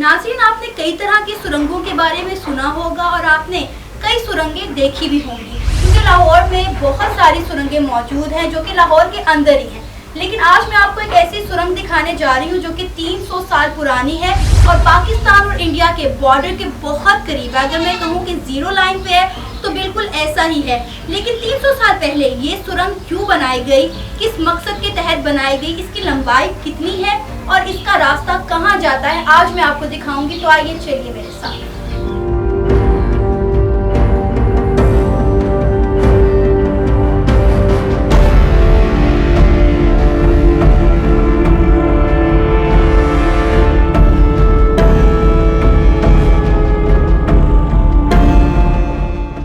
नाज़रीन, आपने कई तरह की सुरंगों के बारे में सुना होगा और आपने कई सुरंगें देखी भी होंगी, क्योंकि लाहौर में बहुत सारी सुरंगें मौजूद हैं जो कि लाहौर के अंदर ही हैं। लेकिन आज मैं आपको एक ऐसी सुरंग दिखाने जा रही हूँ जो कि 300 साल पुरानी है और पाकिस्तान और इंडिया के बॉर्डर के बहुत करीब है। अगर मैं कहूँ कि जीरो लाइन पे है तो बिल्कुल ऐसा ही है। लेकिन 300 साल पहले ये सुरंग क्यों बनाई गई, किस मकसद के तहत बनाई गई, इसकी लंबाई कितनी है और इसका रास्ता कहाँ जाता है, आज मैं आपको दिखाऊंगी। तो आइए चलिए मेरे साथ।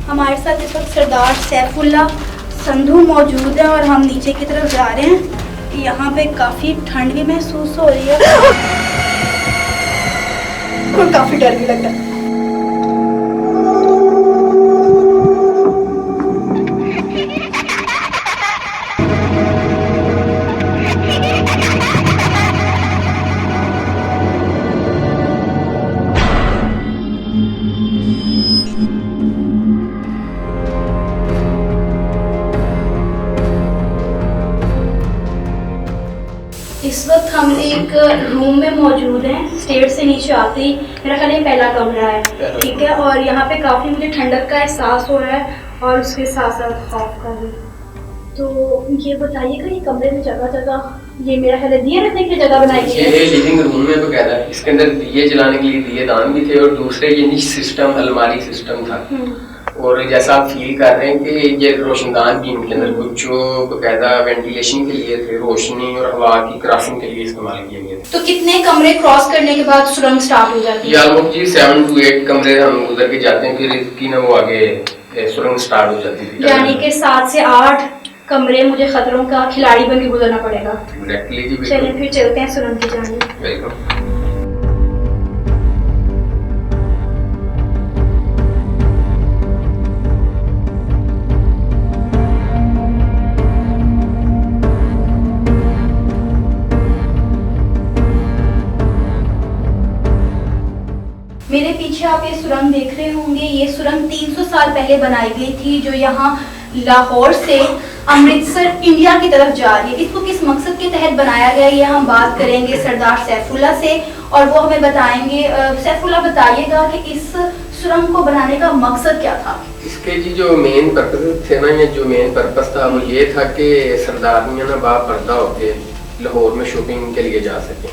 हमारे साथ इस वक्त सरदार सैफुल्लाह संधू मौजूद है और हम नीचे की तरफ जा रहे हैं। यहाँ पे काफ़ी ठंड भी महसूस हो रही है और काफ़ी डर भी लग रहा है। इस वक्त हम एक रूम में मौजूद हैं। स्टेयर से नीचे आते ही मेरा ख्याल ये पहला कमरा है, ठीक है। और यहाँ पे काफ़ी मुझे ठंडक का एहसास हो रहा है और उसके साथ साथ खौफ का भी। तो ये बताइएगा, ये कमरे में जगह जगह ये मेरा ख्याल दिए रखने की जगह बनाई गई है। ये लिविंग रूम में तो कहता है, इसके अंदर दिए जलाने के लिए दिए दान भी थे और दूसरे ये निश सिस्टम अलमारी सिस्टम था। और जैसा आप फील कर रहे हैं कि ये रोशनदान भी इनके अंदर कुछ जो बकायदा वेंटिलेशन के लिए थे, रोशनी और हवा की क्रॉसिंग के लिए इस्तेमाल किए गए थे। तो कितने कमरे क्रॉस करने के बाद सुरंग स्टार्ट हो जाती है? ऑलमोस्ट जी 7 to 8 कमरे हम गुजर के जाते हैं, फिर इसकी ना वो आगे सुरंग स्टार्ट हो जाती थी। यानी कि 7 से 8 कमरे मुझे खतरों का खिलाड़ी बन के गुजरना पड़ेगा। एग्जैक्टली जी। चलिए फिर चलते हैं सुरंग की जानिब। वेलकम। मेरे पीछे आप ये सुरंग देख रहे होंगे। ये सुरंग 300 साल पहले बनाई गई थी, जो यहाँ लाहौर से अमृतसर इंडिया की तरफ जा रही है। इसको किस मकसद के तहत बनाया गया, ये हम बात करेंगे सरदार सैफुल्लाह से और वो हमें बताएंगे। सैफुल्लाह, बताइएगा कि इस सुरंग को बनाने का मकसद क्या था? इसके जी जो मेन पर्पस थे ना, ये जो मेन पर्पस था वो ये था कि सरदारियाँ ना बापर्दा होके लाहौर में शॉपिंग के लिए जा सकें।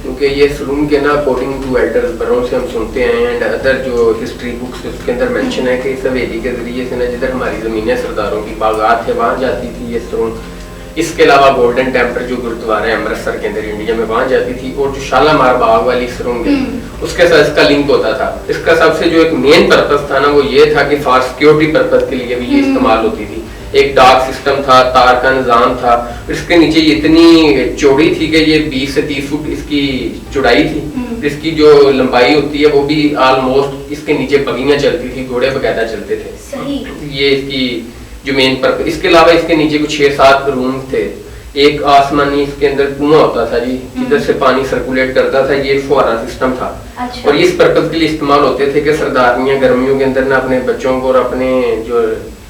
क्योंकि ये सुरंग के ना अकॉर्डिंग टू एल्डर्स बड़ों से हम सुनते हैं एंड अदर जो हिस्ट्री बुक्स उसके अंदर मेंशन है कि इस हवेली के जरिए से ना जिधर हमारी ज़मीनें सरदारों की बागात है वहाँ जाती थी ये सुरंग। इसके अलावा गोल्डन टेम्पल जो गुरुद्वारा है अमृतसर के अंदर इंडिया में वहाँ जाती थी। और जो शालामार बाग वाली सुरंग है उसके साथ इसका लिंक होता था। इसका सबसे जो एक मेन पर्पस था ना वो ये था कि फॉर सिक्योरिटी पर्पस के लिए भी ये इस्तेमाल होती थी। एक डार्क सिस्टम था, तार का निजाम था। इसके नीचे इतनी चौड़ी थी कि ये 20 से 30 फुट इसकी चौड़ाई थी। इसकी जो लंबाई होती है वो भी ऑलमोस्ट इसके नीचे बगियां चलती थी, घोड़े बकायदा चलते थे। सही। ये इसकी जो मेन पर्पस। इसके अलावा इसके नीचे कुछ 6-7 रूम थे। एक आसमानी इसके अंदर कुआं होता था जी, जिधर से पानी सर्कुलेट करता था। ये फुहारा सिस्टम था। अच्छा। और इस पर्पस के लिए इस्तेमाल होते थे कि सरदारियां गर्मियों के अंदर ना अपने बच्चों को और अपने जो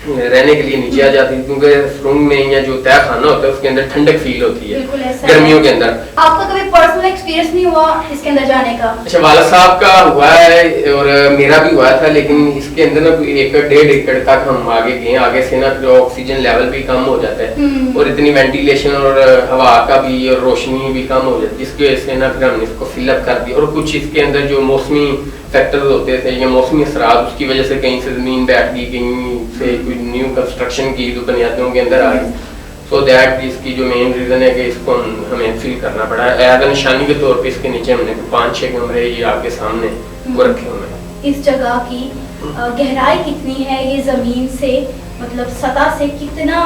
रहने के लिए नीचे आ जाती है, क्योंकि सुरंग में या जो तय खाना होता है उसके अंदर ठंडक फील होती है गर्मियों के अंदर। आपका कभी पर्सनल एक्सपीरियंस नहीं हुआ इसके अंदर जाने का? अच्छा, वाला साहब का हुआ है और मेरा भी हुआ था, लेकिन इसके अंदर ना 1-1.5 एकड़ तक हम आगे गए। आगे से ना जो ऑक्सीजन लेवल भी कम हो जाता है और इतनी वेंटिलेशन और हवा का भी और रोशनी भी कम हो जाती है, जिसकी वजह से ना फिर हमने इसको फिलअप कर दिया। और कुछ इसके अंदर जो मौसमी फैक्टर्स होते थे या मौसमी असरात, उसकी वजह से कहीं से जमीन बैठ गई, कहीं से कोई न्यू कंस्ट्रक्शन की जो बुनियादों के अंदर आ गई। सो दैट इसकी जो मेन रीजन है कि इसको हमें फिल करना पड़ा है। एज निशानी के तौर पे इसके नीचे हमने 5-6 कमरे ये आपके सामने वो रखे हुए हैं। इस जगह की गहराई कितनी है, ये जमीन से मतलब सतह से कितना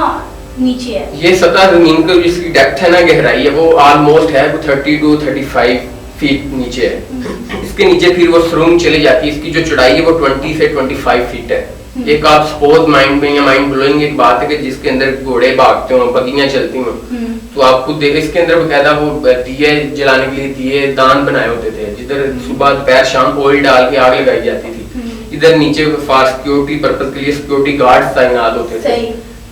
नीचे है? ये सतह जमीन की जिसकी डेप्थ है ना, गहराई है, वो ऑलमोस्ट है 30 to 35 फीट नीचे है। इसके नीचे फिर वो सुरंग चली जाती है। इसकी जो चौड़ाई है वो 20 से 25 फीट है। एक आप सपोज माइंड में या माइंड ब्लोइंग एक बात है कि जिसके अंदर घोड़े भागते हो, बगियां चलती हों, तो आपको इसके अंदर बकायदा वो दिए जलाने के लिए दिए दान बनाए होते थे, जिधर सुबह दोपहर शाम ऑयल डाल के आग लगाई जाती थी। इधर नीचे फॉर सिक्योरिटी पर्पज के लिए सिक्योरिटी गार्ड्स तैनात होते थे,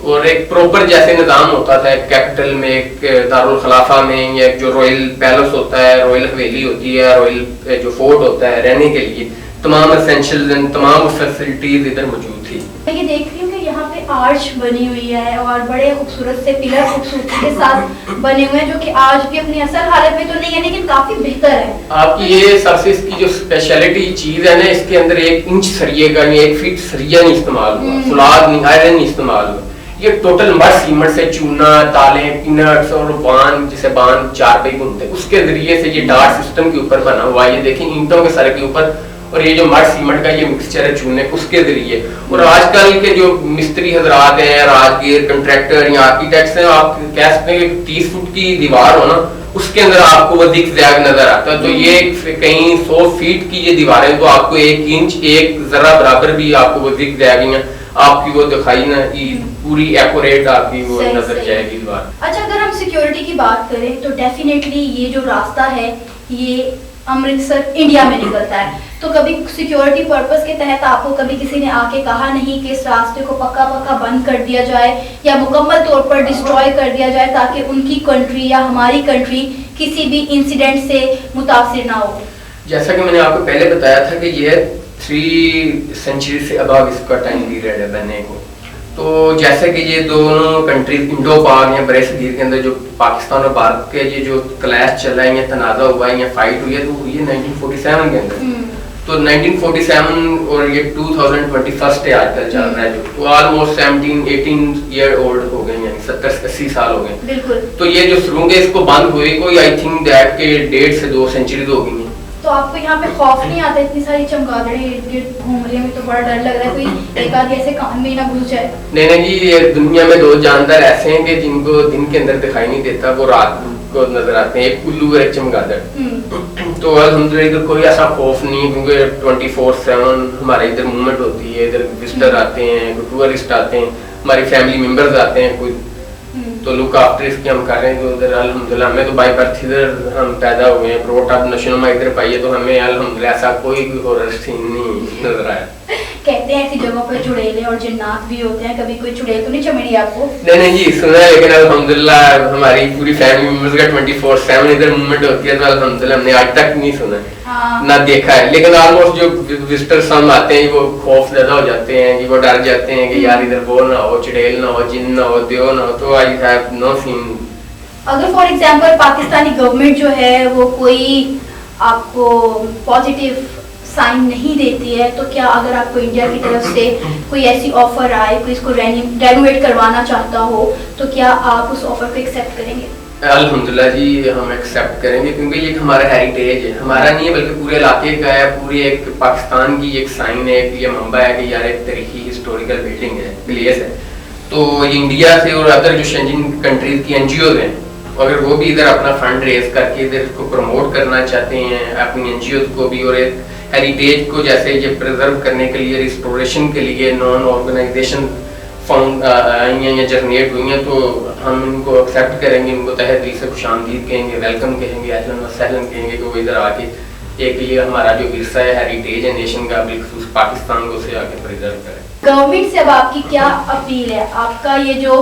और एक प्रॉपर जैसे निजाम होता था कैपिटल में, एक दारुल खलाफा में, या जो रॉयल पैलेस होता है, रॉयल हवेली होती है, रॉयल जो फोर्ट होता है रहने के लिए, तमाम एसेंशियल्स एंड तमाम फैसिलिटीज इधर मौजूद थी। मैं ये देख रही हूँ कि यहाँ पे आर्च बनी हुई है और बड़े खूबसूरत से पिलर खूबसूरती के साथ बने हुए हैं, जो कि आज भी अपनी असल हालत में तो नहीं है लेकिन काफी बेहतर है। आपकी ये सबसे इसकी जो स्पेशलिटी चीज है ना, इसके अंदर 1 इंच सरिये का, 1 फीट सरिया नहीं इस्तेमाल हुआ, फुलाद नहीं, आयरन नहीं इस्तेमाल हुआ। ये टोटल मड सीमेंट से चूना, ताले, पीनट्स और बांध, जिसे बांध 4 पे घूमते हैं, उसके जरिए से ये डार्ट सिस्टम के ऊपर बना हुआ है। ये देखें ईंटों के सर के ऊपर, और ये जो मड सीमेंट का ये मिक्सचर है चूने, उसके जरिए। और आजकल के जो मिस्त्री हजरात हैं, राजगीर, कंट्रैक्टर या आर्किटेक्ट्स हैं, आप कह सकते हैं 30 फुट की दीवार हो ना, उसके अंदर आपको वो दिख जैग नजर आता है। तो ये कहीं 100 फीट की ये दीवारें, तो आपको 1 इंच 1 जरा बराबर भी आपको वो दिख जाएगी, आपकी वो दिखाई ना पूरी एक्यूरेट आपकी वो नजर जाएगी दीवार। अच्छा, अगर हम सिक्योरिटी की बात करें तो डेफिनेटली ये जो रास्ता है ये अमृतसर इंडिया में निकलता है, तो कभी सिक्योरिटी पर्पस के तहत आपको कभी किसी ने आके कहा नहीं कि इस रास्ते को पक्का बंद कर दिया जाए या मुकम्मल तौर पर डिस्ट्रॉय कर दिया जाए, ताकि उनकी कंट्री या हमारी कंट्री किसी भी इंसिडेंट से मुतासिर ना हो? जैसा कि मैंने आपको पहले बताया था कि ये 3 सेंचुरी से अबव इसका टाइम पीरियड है बनने को। तो जैसे कि ये दोनों कंट्रीज इंडो पाक या बरे सगीर के अंदर जो पाकिस्तान और भारत के ये जो क्लैश चला है या तनाज़ा हुआ है या फाइट हुई है, तो हुई है 1947 के अंदर। तो 1947 और ये 2021 है आजकल चल रहा है, जो ऑलमोस्ट 17-18 ईयर ओल्ड हो गए, यानी 70-80 साल हो गए। तो ये जो सुरंग है इसको बंद हुए कोई आई थिंक दैट के 1.5 से 2 सेंचुरी हो गई है। तो आपको यहाँ पे खौफ नहीं आता? इतनी सारी चमगादड़ें इर्द गिर्द घूम रही है, तो बड़ा डर लग रहा है कोई एक आध ऐसे कान में ना घुस जाए। नहीं जी, ये दुनिया में 2 जानदार ऐसे हैं कि जिनको दिन के अंदर दिखाई नहीं देता, वो रात को नजर आते हैं, एक उल्लू और एक चमगादड़। तो अल्हम्दुलिल्लाह इधर कोई ऐसा खौफ नहीं, क्योंकि 24/7 हमारे इधर मूवमेंट होती है, इधर विजिटर आते हैं, टूरिस्ट आते हैं, हमारी फैमिली मेंबर्स आते हैं, कोई तो लुक आफ्टर इसकी हम कर रहे हैं। तो उधर अल्हम्दुलिल्लाह हमें तो बाय बर्थ इधर हम पैदा हुए हैं, ब्रॉट अप नशोनुमा इधर पाई है, तो हमें अल्हम्दुलिल्लाह ऐसा कोई हॉरर सीन नहीं नजर आया। कहते हैं ऐसी जगहों पर चुड़ैले और जिन्नात भी होते हैं, कभी कोई चुड़ैल तो नहीं चमड़ी आपको? नहीं जी, सुना है, लेकिन अल्हम्दुलिल्लाह हमारी पूरी फैमिली मेंबर्स का 24/7 इधर मूवमेंट होती है, तो अल्हम्दुलिल्लाह हमने आज तक नहीं सुना ना देखा है। लेकिन ऑलमोस्ट जो विजिटर्स हम आते हैं वो खौफ ज्यादा हो जाते हैं कि वो डर जाते हैं कि यार इधर वो ना हो, चुड़ैल ना हो, जिन ना हो, देव ना हो। तो आई हैव नो सीन। अगर फॉर एग्जांपल पाकिस्तानी गवर्नमेंट जो है वो कोई आपको पॉजिटिव साइन नहीं देती है, तो क्या अगर आपको इंडिया की तरफ से कोई ऐसी ऑफर आए, कोई इसको रेनोवेट करवाना चाहता हो, तो क्या आप उस ऑफर को एक्सेप्ट करेंगे? अल्हम्दुलिल्लाह जी, हम एक्सेप्ट करेंगे, क्योंकि ये हमारा हेरिटेज है, हमारा नहीं है बल्कि पूरे इलाके का है, पूरी एक पाकिस्तान की एक साइन है, एक ये मंबा है कि यार एक तरीकी हिस्टोरिकल बिल्डिंग है, प्लेस है। तो ये इंडिया से और अदर जो शेंजन कंट्रीज की एनजीओ हैं, अगर वो भी इधर अपना फंड रेज करके इधर को प्रमोट करना चाहते हैं, अपनी एनजीओ को भी, और एक हेरिटेज को जैसे ये प्रिजर्व करने के लिए, रिस्टोरेशन के लिए नॉन ऑर्गेनाइजेशन फाउंड आई हैं या जनरेट हुई हैं, तो हम इनको एक्सेप्ट करेंगे, इनको तहे दिल से खुशामदीद कहेंगे, वेलकम कहेंगे, अहलन व सहलन कहेंगे कि वो इधर आके एक ये हमारा जो विरसा है हेरिटेज है नेशन का, बिलखुसूस पाकिस्तान को उसे आके प्रिजर्व करें। गवर्नमेंट से अब आपकी क्या अपील है? आपका ये जो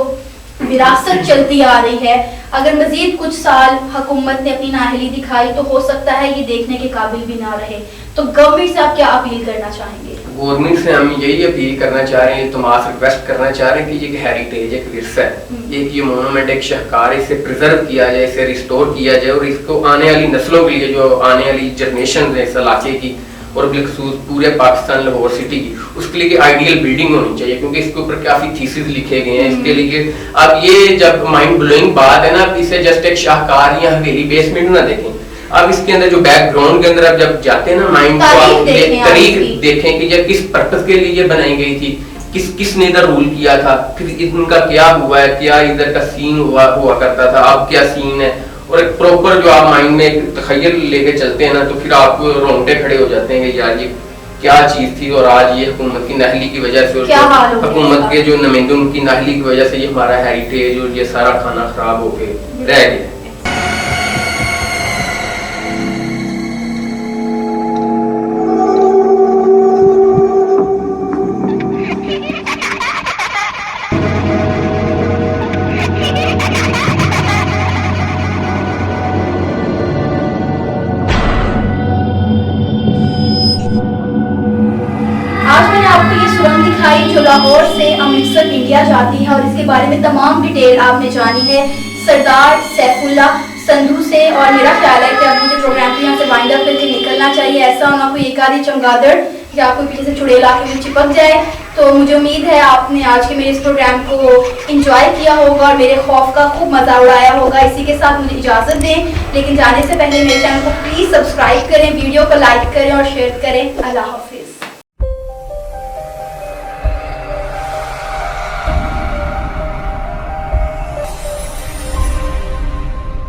विरासत चलती आ रही है, अगर मजीद कुछ साल हुकूमत ने अपनी नाअहली दिखाई तो हो सकता है ये देखने के काबिल भी ना रहे, तो गवर्नमेंट से आप क्या अपील करना चाहेंगे? गवर्नमेंट से हम यही अपील करना चाह रहे हैं, तुमास रिक्वेस्ट करना चाह रहे हैं कि ये हेरिटेज एक विरसा है, एक ये मोनूमेंट, एक शाहकार, इसे प्रिजर्व किया जाए, इसे रिस्टोर किया जाए, और इसको आने वाली नस्लों के लिए, जो आने वाली जनरेशन है इस इलाके की और बिलखसूस पूरे पाकिस्तान लाहौर सिटी की, उसके लिए आइडियल बिल्डिंग होनी चाहिए, क्योंकि इसके ऊपर काफी थीसिस लिखे गए हैं इसके लिए। अब ये जब माइंड ब्लोइंग बात है ना, इसे जस्ट एक शाहकार या हवेली बेसमेंट ना देखें, अब इसके अंदर जो बैकग्राउंड के अंदर अब जब जाते हैं ना माइंड को, आप तारीख देखें कि जब किस पर्पस के लिए बनाई गई थी, किसने इधर रूल किया था, फिर इनका क्या हुआ है, क्या इधर का सीन हुआ करता था, अब क्या सीन है, और एक प्रॉपर जो आप माइंड में एक तखय्युल लेके चलते हैं ना, तो फिर आप रोंगटे खड़े हो जाते हैं कि यार ये क्या चीज थी और आज ये हुकूमत की नाहली की वजह से क्या हाल हो गया हुकूमत के जो नुमाइंदों की नाहली की वजह से ये हमारा हेरिटेज और ये सारा खाना खराब होके रह गया। आज मैंने आपको ये सुरंग दिखाई जो लाहौर से अमृतसर इंडिया जाती है और इसके बारे में तमाम डिटेल आपने जानी है सरदार सैफुल्लाह संधू से। और मेरा ख्याल है कि अब मुझे प्रोग्राम को यहाँ से वाइंड अप करके निकलना चाहिए। ऐसा होना कोई एक आधी चमगादड़ या कोई पीछे से चुड़ैल आके में चिपक जाए। तो मुझे उम्मीद है आपने आज के मेरे इस प्रोग्राम को एंजॉय किया होगा और मेरे खौफ का खूब मजा उड़ाया होगा। इसी के साथ मुझे इजाजत दें, लेकिन जाने से पहले मेरे चैनल को प्लीज सब्सक्राइब करें, वीडियो को लाइक करें और शेयर करें। अल्लाह हाफ़िज़।